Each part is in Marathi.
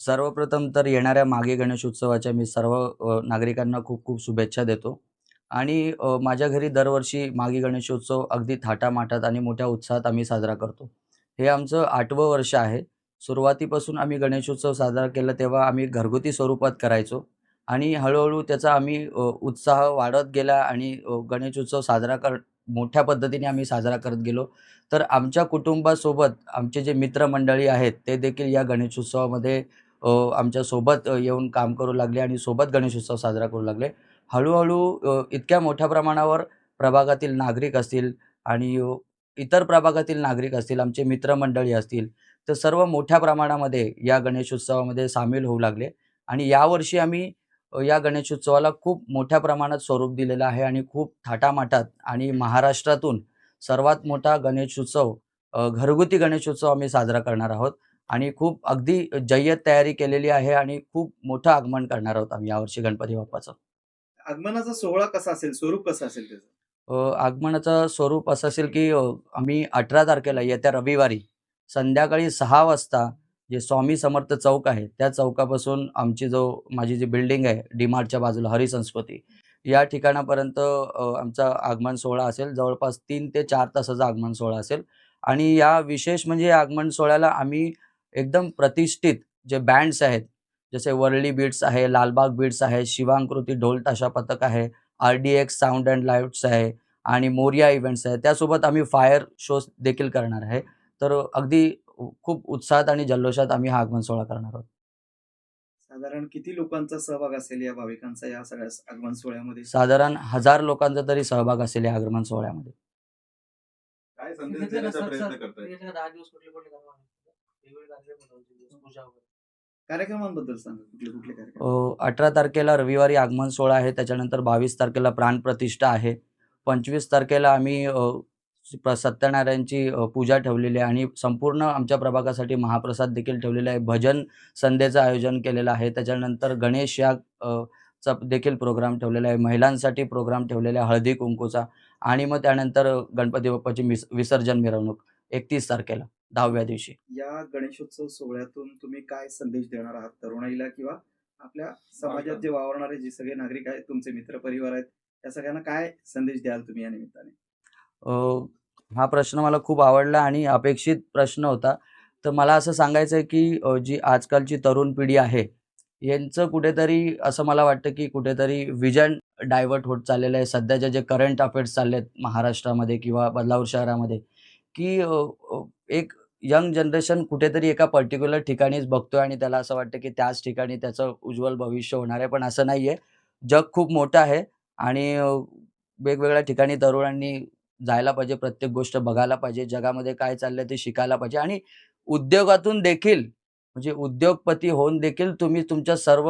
सर्वप्रथम तर येणाऱ्या मागे गणेशोत्सवाच्या मी सर्व नागरिकांना खूप खूप शुभेच्छा देतो आणि माझ्या घरी दरवर्षी मागे गणेशोत्सव अगदी थाटामाटात आणि मोठ्या उत्साहात आम्ही साजरा करतो. हे आमचं 8वं वर्ष आहे. सुरुवातीपासून आम्ही गणेशोत्सव साजरा केला तेव्हा आम्ही घरगुती स्वरूपात करायचो आणि हळू त्याचा आम्ही उत्साह वाढत गेला आणि गणेशोत्सव मोठ्या पद्धतीने आम्ही साजरा करत गेलो. तर आमच्या कुटुंबासोबत आमचे जे मित्रमंडळी आहेत ते देखील या गणेशोत्सवामध्ये आमच्यासोबत येऊन काम करू लागले आणि सोबत गणेशोत्सव साजरा करू लागले. हळू-हळू इतक्या मोठ्या प्रमाणावर प्रभागातील नागरिक असतील आणि इतर प्रभागातील नागरिक असतील, आमचे मित्रमंडळी असतील, तर सर्व मोठ्या प्रमाणामध्ये या गणेशोत्सवामध्ये सामील होऊ लागले आणि यावर्षी आम्ही या गणेशोत्सवाला खूप मोठ्या प्रमाणात स्वरूप दिलेलं आहे आणि खूप थाटामाटात आणि महाराष्ट्रातून सर्वात मोठा गणेशोत्सव घरगुती गणेशोत्सव आम्ही साजरा करणार आहोत. आणि खूप अगदी जय्यत तयारी केलेली आहे आणि खूप मोठं आगमन करणार आहोत आम्ही यावर्षी गणपती बाप्पाचं. आगमनाचा सोहळा कसा असेल? स्वरूप कसं असेल त्याचं? आगमनाचं स्वरूप असं असेल, की आम्ही 18 तारखेला येत्या रविवारी संध्याकाळी 6 वाजता जे स्वामी समर्थ चौक आहे, त्या चौकापासून माझी जी बिल्डिंग आहे डी-मार्टच्या बाजूला हरिसंस्कृती, या ठिकाणापर्यंत आमचा आगमन सोहळा असेल. जवळपास 3 ते 4 तासाचा आगमन सोहळा असेल आणि या विशेष म्हणजे या आगमन सोहळ्याला आम्ही एकदम प्रतिष्ठित जे बँड्स आहेत, जसे वर्ली बीट्स आहे, लालबाग बीट्स आहे, शिवांकृती ढोल ताशा पथक आहे, आर-डी-एक्स साउंड अँड लाईट्स आहे आणि मोरया इव्हेंट्स आहे. त्यासोबत आम्ही फायर शोज देखील करणार आहे. तर अगदी खूप उत्साहात आणि जल्लोषात आम्ही हा आगमन सोहळा करणार आहोत. साधारण किती लोकांचा सहभाग असेल या भाविकांचा या सगळ्या आगमन सोहळ्यामध्ये? साधारण 1000 लोकांचा तरी सहभाग असेल या आगमन सोहळ्यामध्ये. काय संदेश देण्याचा प्रयत्न करताय? 10 दिवस कुठले कार्यक्रम आहे? वेगवेगळे कार्यक्रम होतात, पूजा वगैरे. कार्यक्रमांबद्दल सांगा. कुठले कार्यक्रम? 18 तारखेला रविवारी आगमन सोहळा आहे. त्याच्यानंतर 22 तारखेला प्राणप्रतिष्ठा आहे. 25 तारखेला आम्ही सत्यनारायणची पूजा ठेवलेली आहे आणि संपूर्ण आमच्या प्रभागासाठी महाप्रसाद देखील ठेवलेला आहे. भजन संध्येचं आयोजन केलेलं आहे. त्याच्यानंतर गणेश चा देखील प्रोग्राम ठेवलेला आहे. महिलांसाठी प्रोग्राम ठेवलेला आहे हळदी-कुंकूचा आणि मग त्यानंतर गणपती बाप्पाची विसर्जन मिरवणूक 31 तारखेला 10व्या दिवशी. या गणेशोत्सव सोहळ्यातून तुम्ही काय संदेश देणार आहात तरुणाईला किंवा आपल्या समाजात जे वावरणारे जे सगळे नागरिक आहेत, तुमचे मित्र परिवार आहेत, त्या सगळ्यांना काय संदेश द्याल तुम्ही या निमित्ताने? हा प्रश्न मला खूप आवडला आणि अपेक्षित प्रश्न होता. तर मला असं सांगायचं आहे, की जी आजकालची तरुण पिढी आहे, यांचं कुठेतरी असं मला वाटतं, की कुठेतरी विजन डायव्हर्ट होत चाललेलं आहे. सध्याचे जे करंट अफेअर्स चालले आहेत महाराष्ट्रामध्ये किंवा बदलापूर शहरामध्ये, की एक यंग जनरेशन कुठेतरी एका पर्टिक्युलर ठिकाणीच बघतोय आणि त्याला असं वाटतं, की त्याच ठिकाणी त्याचं उज्ज्वल भविष्य होणार आहे. पण असं नाहीये. जग खूप मोठं आहे आणि वेगवेगळ्या ठिकाणी तरुणांनी जायला पाहिजे, प्रत्येक गोष्ट बघायला पाहिजे, जगामध्ये काय चाललंय ते शिकायला पाहिजे आणि उद्योगातून देखील म्हणजे उद्योगपती होऊन देखील तुम्ही तुमच्या सर्व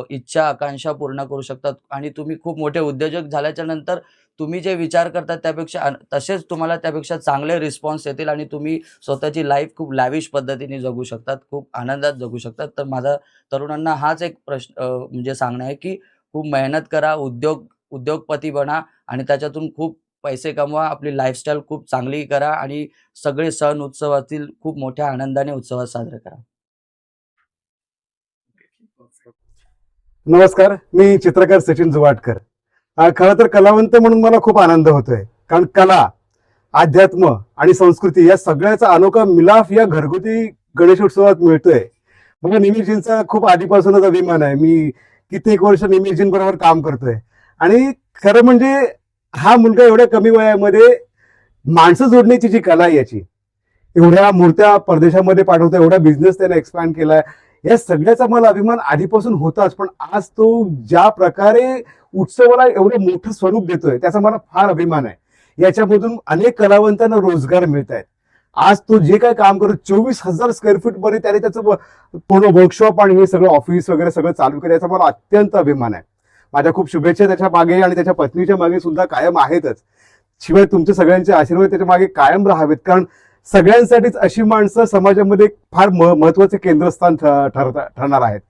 इच्छा, आकांक्षा पूर्ण करू शकतात आणि तुम्ही खूप मोठे उद्योजक झाल्याच्या नंतर तुम्ही जे विचार करता त्यापेक्षा तसेच तुम्हाला त्यापेक्षा चांगले रिस्पॉन्स येतील आणि तुम्ही स्वतःची लाईफ खूप लॅविश पद्धतीने जगू शकतात, खूप आनंदात जगू शकतात. तर माझा तरुणांना हाच एक प्रश्न म्हणजे सांगणं आहे, की खूप मेहनत करा, उद्योगपती बना आणि त्याच्यातून खूप पैसे कमवा, आपली लाईफस्टाईल खूप चांगली करा आणि सगळे सण उत्सवातील खूप मोठ्या आनंदाने उत्सवात साजरे करा. नमस्कार, मी चित्रकार सचिन जुवाटकर. खरं तर कलावंत म्हणून मला खूप आनंद होतोय, कारण कला, अध्यात्म आणि संस्कृती या सगळ्याचा अनोखा मिलाफ या घरगुती गणेशोत्सवात मिळतोय. मला निमिषजींचा खूप आधीपासूनच अभिमान आहे. मी कित्येक वर्ष निमिषजींबरोबर काम करतोय आणि खरं म्हणजे हा मुलगा एवढ्या कमी वयामध्ये माणसं जोडण्याची जी कला आहे याची, एवढ्या मूर्त्या परदेशामध्ये पाठवतो, एवढा बिझनेस त्याने एक्सपॅन्ड केलाय, या सगळ्याचा मला अभिमान आधीपासून होताच. पण आज तो ज्या प्रकारे उत्सवाला एवढं मोठं स्वरूप देतोय त्याचा मला फार अभिमान आहे. याच्यामधून अनेक कलावंतांना रोजगार मिळत आहेत. आज तो जे काय काम करतो 24,000 स्क्वेअर फूट मध्ये त्याने त्याचं पूर्ण वर्कशॉप आणि हे सगळं ऑफिस वगैरे सगळं चालू केलं, याचा मला अत्यंत अभिमान आहे. माझ्या खूप शुभेच्छा त्याच्या मागे आणि त्याच्या पत्नीच्या मागे सुद्धा कायम आहेतच. शिवाय तुमचे सगळ्यांचे आशीर्वाद त्याच्या मागे कायम राहावेत, कारण सगळ्यांसाठीच अशी माणसं समाजामध्ये फार महत्वाचे केंद्रस्थान ठरणार आहेत.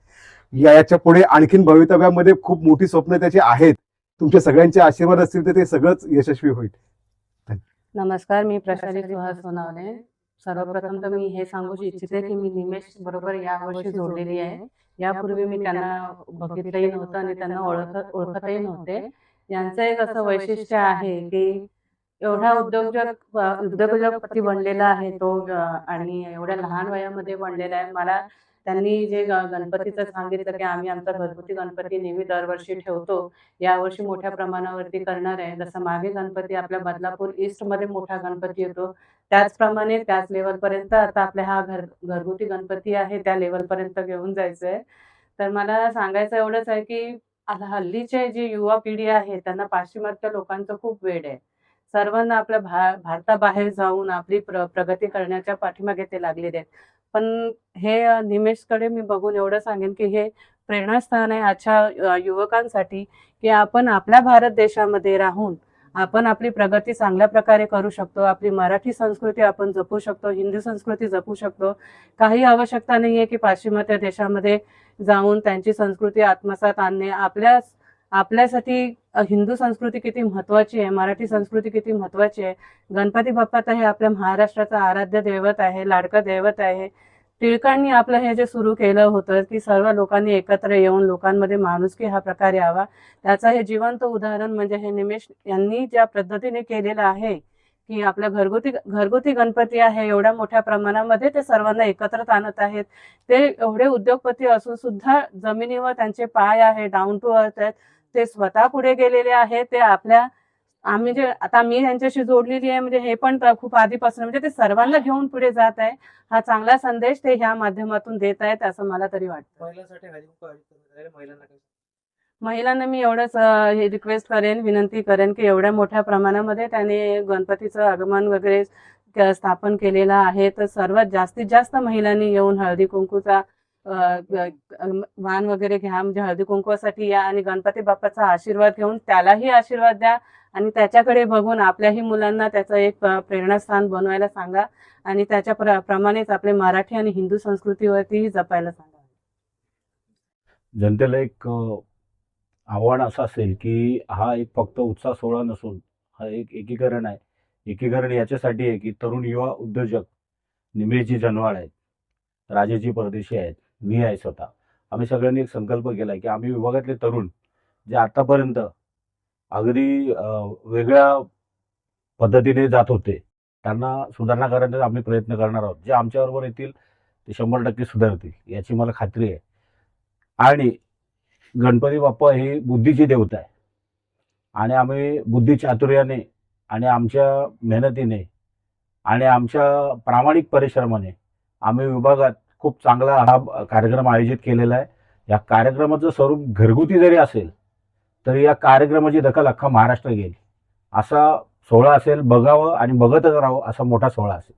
याच्या पुढे आणखीन भवितव्यामध्ये खूप मोठी स्वप्न त्याची आहेत. तुमचे सगळ्यांचे आशीर्वाद असतील तर ते सगळंच यशस्वी होईल. नमस्कार, मी प्रशाली सुहास सोनावणे, सर्वप्रथम तर मी हे सांगू इच्छिते की मी निमेश बरोबर यावर्षी जोडलेली आहे. यापूर्वी मी त्यांना बघितलंही नव्हतं आणि त्यांना ओळखतही नव्हते. यांचं एक असं वैशिष्ट्य आहे की एवढा उद्योजकपती बनलेला आहे तो आणि एवढ्या लहान वयामध्ये बनलेला आहे. मला त्यांनी जे गणपतीचं सांगितलं की आम्ही आमचा घरगुती गणपती नेहमी दरवर्षी ठेवतो. यावर्षी मोठ्या प्रमाणावरती करणार आहे. जसं मागे गणपती आपल्या बदलापूर ईस्टमध्ये मोठा गणपती येतो, त्याचप्रमाणे त्याच लेव्हलपर्यंत आता आपला हा घरगुती गणपती आहे त्या लेव्हलपर्यंत घेऊन जायचं आहे. तर मला सांगायचं एवढंच आहे की आता हल्लीचे जी युवा पिढी आहे त्यांना पाश्चिमात्य लोकांचं खूप वेड आहे. सर्वांना आपल्या भारताबाहेर जाऊन आपली प्रगती करण्याच्या पाठीमागे ते लागलेले आहेत. पण हे निमेशकडे मी बघून एवढं सांगेन की हे प्रेरणास्थान आहे आजच्या युवकांसाठी की आपण आपल्या भारत देशामध्ये राहून आपण आपली प्रगती चांगल्या प्रकारे करू शकतो. आपली मराठी संस्कृती आपण जपू शकतो, हिंदू संस्कृती जपू शकतो. काही आवश्यकता नाही आहे की पाश्चिमात्य देशामध्ये जाऊन त्यांची संस्कृती आत्मसात आणणे. आपल्यासाठी हिंदू संस्कृती किती महत्वाची आहे, मराठी संस्कृती किती महत्वाची आहे. गणपती बाप्पा तर हे आपल्या महाराष्ट्राचं आराध्य दैवत आहे, लाडकं दैवत आहे. टिळकांनी आपलं हे जे सुरू केलं होतं की सर्व लोकांनी एकत्र येऊन लोकांमध्ये माणुसकी हा प्रकार यावा, त्याचं हे जिवंत उदाहरण म्हणजे हे निमेश यांनी ज्या पद्धतीने केलेलं आहे की आपल्या घरगुती गणपती आहे एवढ्या मोठ्या प्रमाणामध्ये ते सर्वांना एकत्र आणत आहेत. ते एवढे उद्योगपती असून सुद्धा जमिनीवर त्यांचे पाय आहे, डाऊन टू अर्थ आहेत. ते स्वतः पुढे गेलेले आहेत. ते आम्ही जे आता मी त्यांच्याशी जोडलेली आहे म्हणजे हे पण खूप आधीपासून म्हणजे ते सर्वांना घेऊन पुढे जात आहे. हा चांगला संदेश ते ह्या माध्यमातून देत आहेत असं मला तरी वाटतं. महिलांसाठी हळदीकुंकू आयोजित करण्यात आले. महिलांना काय महिलांना मी एवढंच रिक्वेस्ट करेन, विनंती करेन की एवढ्या मोठ्या प्रमाणामध्ये त्याने गणपतीचं आगमन वगैरे स्थापन केलेलं आहे तर सर्वात जास्तीत जास्त महिलांनी येऊन हळदी कुंकूचा वाण वगैरे घ्या, म्हणजे हळदी कुंकवासाठी या आणि गणपती बाप्पाचा आशीर्वाद घेऊन त्यालाही आशीर्वाद द्या आणि त्याच्याकडे बघून आपल्याही मुलांना त्याचं एक प्रेरणास्थान बनवायला सांगा आणि त्याच्या प्रमाणेच आपले मराठी आणि हिंदू संस्कृतीवरतीही जपायला सांगा. जनतेला एक आव्हान असं असेल की हा एक फक्त उत्साह सोहळा नसून हा एक एकीकरण आहे. एकीकरण याच्यासाठी आहे की तरुण युवा उद्योजक निमेशजी जनवाळ आहेत, राजेजी परदेशी आहेत, मी आहे स्वतः. आम्ही सगळ्यांनी एक संकल्प केला की आम्ही विभागातले तरुण जे आतापर्यंत अगदी वेगळ्या पद्धतीने जात होते त्यांना सुधारणा करण्याचा आम्ही प्रयत्न करणार आहोत. जे आमच्याबरोबर येतील ते 100% सुधारतील याची मला खात्री आहे. आणि गणपती बाप्पा ही बुद्धीची देवता आहे आणि आम्ही बुद्धी चातुर्याने आणि आमच्या मेहनतीने आणि आमच्या प्रामाणिक परिश्रमाने आम्ही विभागात खूप चांगला हा कार्यक्रम आयोजित केलेला आहे. या कार्यक्रमाचं स्वरूप घरगुती जरी असेल तरी या कार्यक्रमाची दखल अख्खा महाराष्ट्र घेईल असा सोहळा असेल. बघावं आणि बघतच राहावं असा मोठा सोहळा असेल.